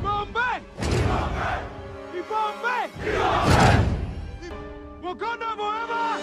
Bombay! Bombay! Wakanda forever!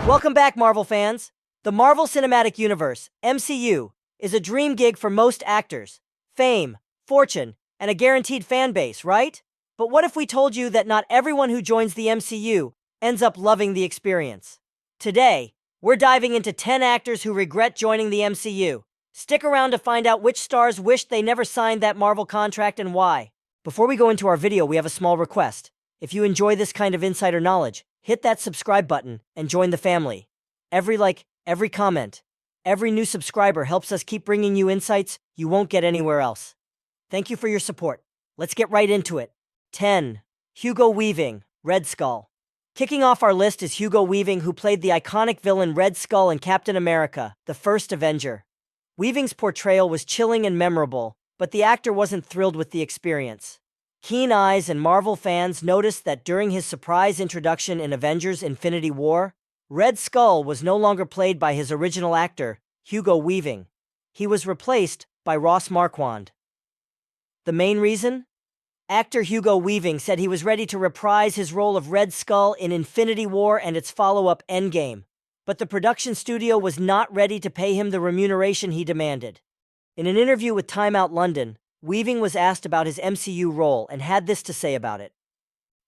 Welcome back, Marvel fans. The Marvel Cinematic Universe, MCU, is a dream gig for most actors. Fame, fortune, and a guaranteed fan base, right? But what if we told you that not everyone who joins the MCU ends up loving the experience? Today, we're diving into 10 actors who regret joining the MCU. Stick around to find out which stars wished they never signed that Marvel contract and why. Before we go into our video, we have a small request. If you enjoy this kind of insider knowledge, hit that subscribe button and join the family. Every like, every comment, every new subscriber helps us keep bringing you insights you won't get anywhere else. Thank you for your support. Let's get right into it. 10. Hugo Weaving, Red Skull. Kicking off our list is Hugo Weaving, who played the iconic villain Red Skull in Captain America, the First Avenger. Weaving's portrayal was chilling and memorable, but the actor wasn't thrilled with the experience. Keen eyes and Marvel fans noticed that during his surprise introduction in Avengers: Infinity War, Red Skull was no longer played by his original actor, Hugo Weaving. He was replaced by Ross Marquand. The main reason? Actor Hugo Weaving said he was ready to reprise his role of Red Skull in Infinity War and its follow-up Endgame, but the production studio was not ready to pay him the remuneration he demanded. In an interview with Time Out London, Weaving was asked about his MCU role and had this to say about it.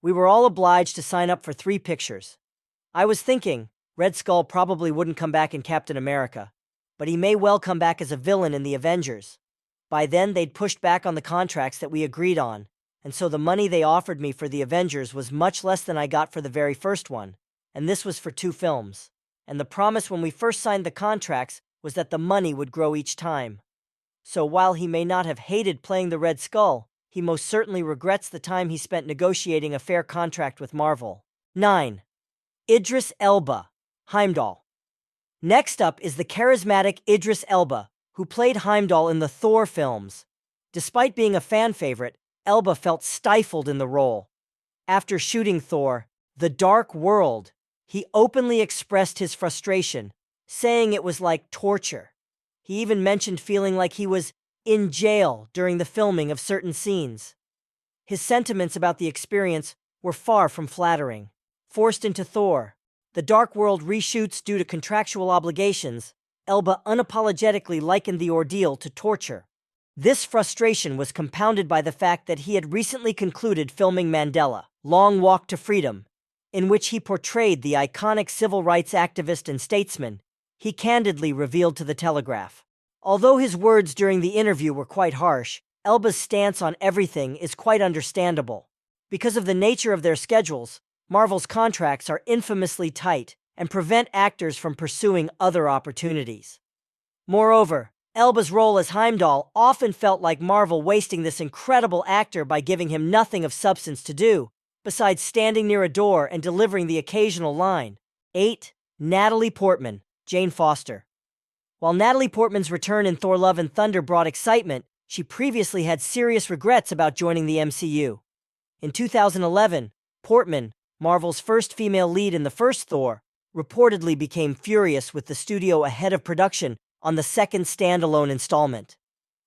"We were all obliged to sign up for 3 pictures. I was thinking, Red Skull probably wouldn't come back in Captain America, but he may well come back as a villain in the Avengers. By then, they'd pushed back on the contracts that we agreed on, and so the money they offered me for the Avengers was much less than I got for the very first one, and this was for 2 films. And the promise when we first signed the contracts was that the money would grow each time. So while he may not have hated playing the Red Skull, he most certainly regrets the time he spent negotiating a fair contract with Marvel." 9. Idris Elba, Heimdall. Next up is the charismatic Idris Elba, who played Heimdall in the Thor films. Despite being a fan favorite, Elba felt stifled in the role. After shooting Thor: The Dark World, he openly expressed his frustration, saying it was like torture. He even mentioned feeling like he was in jail during the filming of certain scenes. His sentiments about the experience were far from flattering. Forced into Thor: The Dark World reshoots due to contractual obligations, Elba unapologetically likened the ordeal to torture. This frustration was compounded by the fact that he had recently concluded filming Mandela: Long Walk to Freedom, in which he portrayed the iconic civil rights activist and statesman. He candidly revealed to The Telegraph. Although his words during the interview were quite harsh, Elba's stance on everything is quite understandable. Because of the nature of their schedules, Marvel's contracts are infamously tight and prevent actors from pursuing other opportunities. Moreover, Elba's role as Heimdall often felt like Marvel wasting this incredible actor by giving him nothing of substance to do, besides standing near a door and delivering the occasional line. 8. Natalie Portman, Jane Foster. While Natalie Portman's return in Thor: Love and Thunder brought excitement, she previously had serious regrets about joining the MCU. In 2011, Portman, Marvel's first female lead in the first Thor, reportedly became furious with the studio ahead of production on the second standalone installment.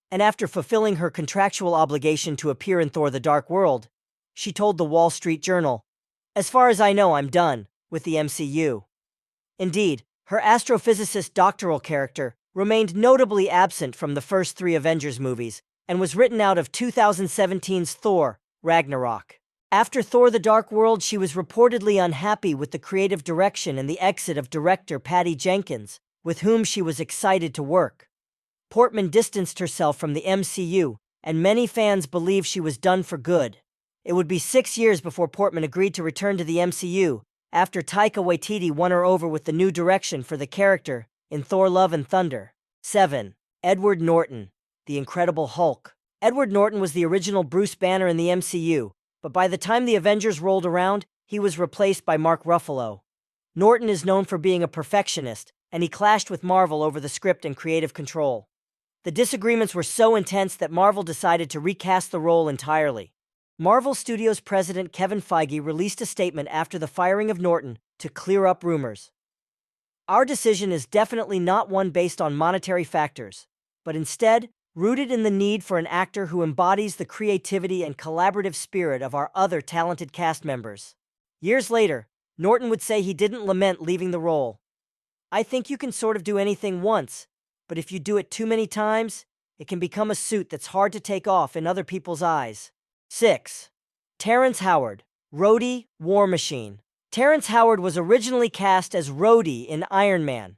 And after fulfilling her contractual obligation to appear in Thor: The Dark World, she told the Wall Street Journal, "As far as I know, I'm done with the MCU." Indeed, her astrophysicist doctoral character remained notably absent from the first 3 Avengers movies and was written out of 2017's Thor: Ragnarok. After Thor: The Dark World, she was reportedly unhappy with the creative direction and the exit of director Patty Jenkins, with whom she was excited to work. Portman distanced herself from the MCU, and many fans believe she was done for good. It would be 6 years before Portman agreed to return to the MCU, after Taika Waititi won her over with the new direction for the character in Thor: Love and Thunder. 7. Edward Norton, The Incredible Hulk. Edward Norton was the original Bruce Banner in the MCU, but by the time the Avengers rolled around, he was replaced by Mark Ruffalo. Norton is known for being a perfectionist, and he clashed with Marvel over the script and creative control. The disagreements were so intense that Marvel decided to recast the role entirely. Marvel Studios president Kevin Feige released a statement after the firing of Norton to clear up rumors. "Our decision is definitely not one based on monetary factors, but instead rooted in the need for an actor who embodies the creativity and collaborative spirit of our other talented cast members. Years later, Norton would say he didn't lament leaving the role. I think you can sort of do anything once, but if you do it too many times, it can become a suit that's hard to take off in other people's eyes. 6. Terrence Howard, Rhodey, War Machine. Terrence Howard was originally cast as Rhodey in Iron Man,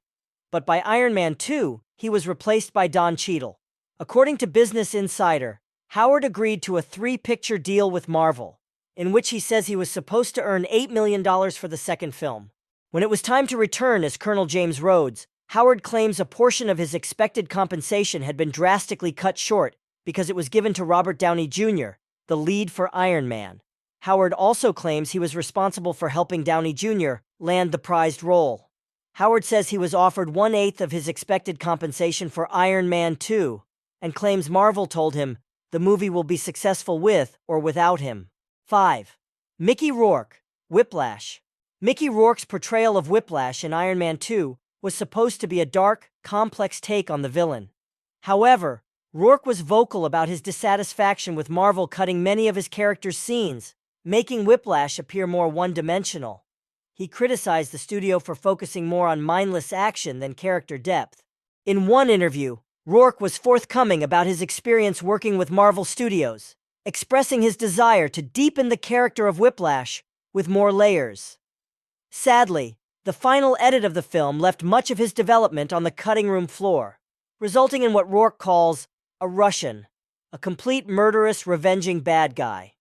but by Iron Man 2, he was replaced by Don Cheadle. According to Business Insider, Howard agreed to a 3-picture deal with Marvel, in which he says he was supposed to earn $8 million for the second film. When it was time to return as Colonel James Rhodes, Howard claims a portion of his expected compensation had been drastically cut short because it was given to Robert Downey Jr., the lead for Iron Man. Howard also claims he was responsible for helping Downey Jr. land the prized role. Howard says he was offered 1/8 of his expected compensation for Iron Man 2, and claims Marvel told him the movie will be successful with or without him. 5. Mickey Rourke, Whiplash. Mickey Rourke's portrayal of Whiplash in Iron Man 2 was supposed to be a dark, complex take on the villain. However, Rourke was vocal about his dissatisfaction with Marvel cutting many of his character's scenes, making Whiplash appear more one-dimensional. He criticized the studio for focusing more on mindless action than character depth. In one interview, Rourke was forthcoming about his experience working with Marvel Studios, expressing his desire to deepen the character of Whiplash with more layers. Sadly, the final edit of the film left much of his development on the cutting room floor, resulting in what Rourke calls a Russian, a complete murderous, revenging bad guy.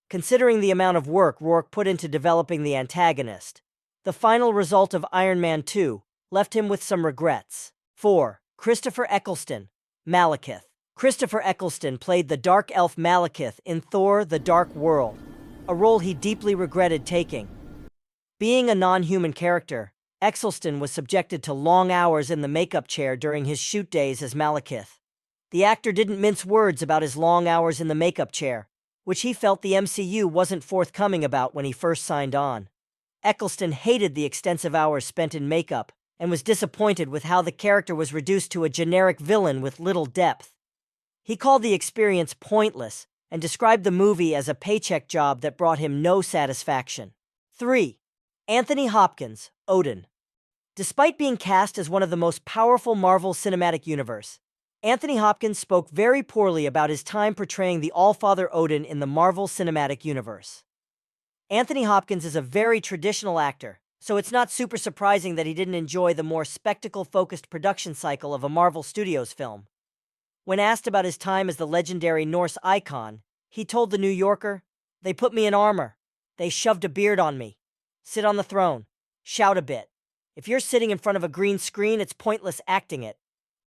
Considering the amount of work Rourke put into developing the antagonist, the final result of Iron Man 2 left him with some regrets. 4. Christopher Eccleston, Malekith. Christopher Eccleston played the dark elf Malekith in Thor: The Dark World, a role he deeply regretted taking. Being a non-human character, Eccleston was subjected to long hours in the makeup chair during his shoot days as Malekith. The actor didn't mince words about his long hours in the makeup chair, which he felt the MCU wasn't forthcoming about when he first signed on. Eccleston hated the extensive hours spent in makeup and was disappointed with how the character was reduced to a generic villain with little depth. He called the experience pointless and described the movie as a paycheck job that brought him no satisfaction. 3. Anthony Hopkins, Odin. Despite being cast as one of the most powerful Marvel Cinematic Universe, Anthony Hopkins spoke very poorly about his time portraying the All-Father Odin in the Marvel Cinematic Universe. Anthony Hopkins is a very traditional actor, so it's not super surprising that he didn't enjoy the more spectacle-focused production cycle of a Marvel Studios film. When asked about his time as the legendary Norse icon, he told The New Yorker, "They put me in armor. They shoved a beard on me. Sit on the throne. Shout a bit. If you're sitting in front of a green screen, it's pointless acting it."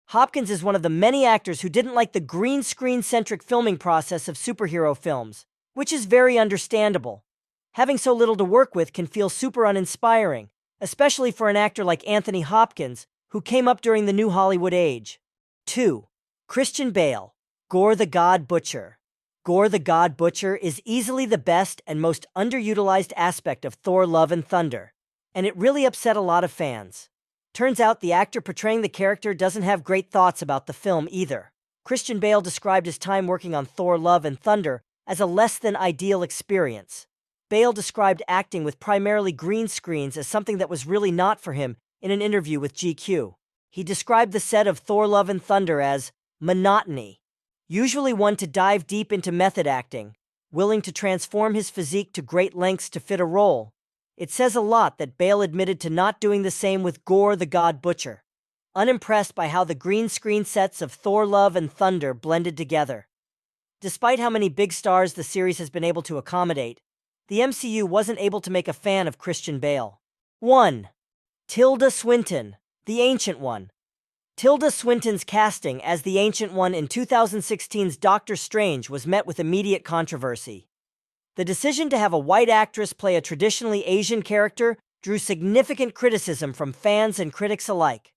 Hopkins is one of the many actors who didn't like the green screen-centric filming process of superhero films, which is very understandable. Having so little to work with can feel super uninspiring, especially for an actor like Anthony Hopkins, who came up during the New Hollywood age. 2. Christian Bale, Gore the God Butcher. Gore the God Butcher is easily the best and most underutilized aspect of Thor: Love and Thunder, and it really upset a lot of fans. Turns out the actor portraying the character doesn't have great thoughts about the film either. Christian Bale described his time working on Thor: Love and Thunder as a less-than-ideal experience. Bale described acting with primarily green screens as something that was really not for him in an interview with GQ. He described the set of Thor: Love and Thunder as monotony, usually one to dive deep into method acting, willing to transform his physique to great lengths to fit a role. It says a lot that Bale admitted to not doing the same with Gore the God Butcher, unimpressed by how the green screen sets of Thor: Love and Thunder blended together. Despite how many big stars the series has been able to accommodate, the MCU wasn't able to make a fan of Christian Bale. 1. Tilda Swinton, the Ancient One. Tilda Swinton's casting as the Ancient One in 2016's Doctor Strange was met with immediate controversy. The decision to have a white actress play a traditionally Asian character drew significant criticism from fans and critics alike.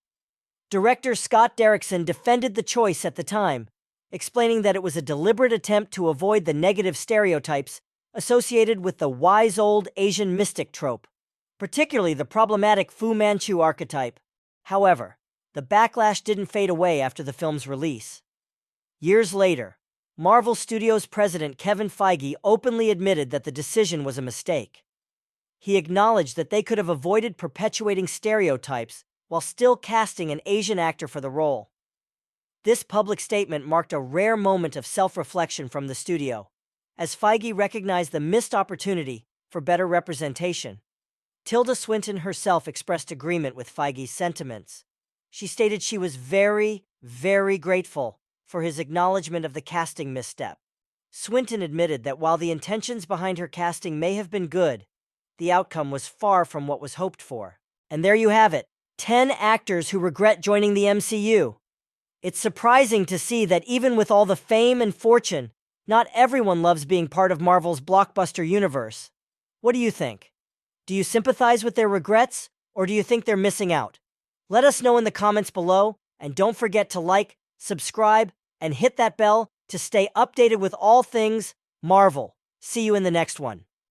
Director Scott Derrickson defended the choice at the time, explaining that it was a deliberate attempt to avoid the negative stereotypes associated with the wise old Asian mystic trope, particularly the problematic Fu Manchu archetype. However, the backlash didn't fade away after the film's release. Years later, Marvel Studios president Kevin Feige openly admitted that the decision was a mistake. He acknowledged that they could have avoided perpetuating stereotypes while still casting an Asian actor for the role. This public statement marked a rare moment of self-reflection from the studio, as Feige recognized the missed opportunity for better representation. Tilda Swinton herself expressed agreement with Feige's sentiments. She stated she was very, very grateful for his acknowledgement of the casting misstep. Swinton admitted that while the intentions behind her casting may have been good, the outcome was far from what was hoped for. And there you have it, 10 actors who regret joining the MCU. It's surprising to see that even with all the fame and fortune, not everyone loves being part of Marvel's blockbuster universe. What do you think? Do you sympathize with their regrets, or do you think they're missing out? Let us know in the comments below, and don't forget to like, subscribe, and hit that bell to stay updated with all things Marvel. See you in the next one.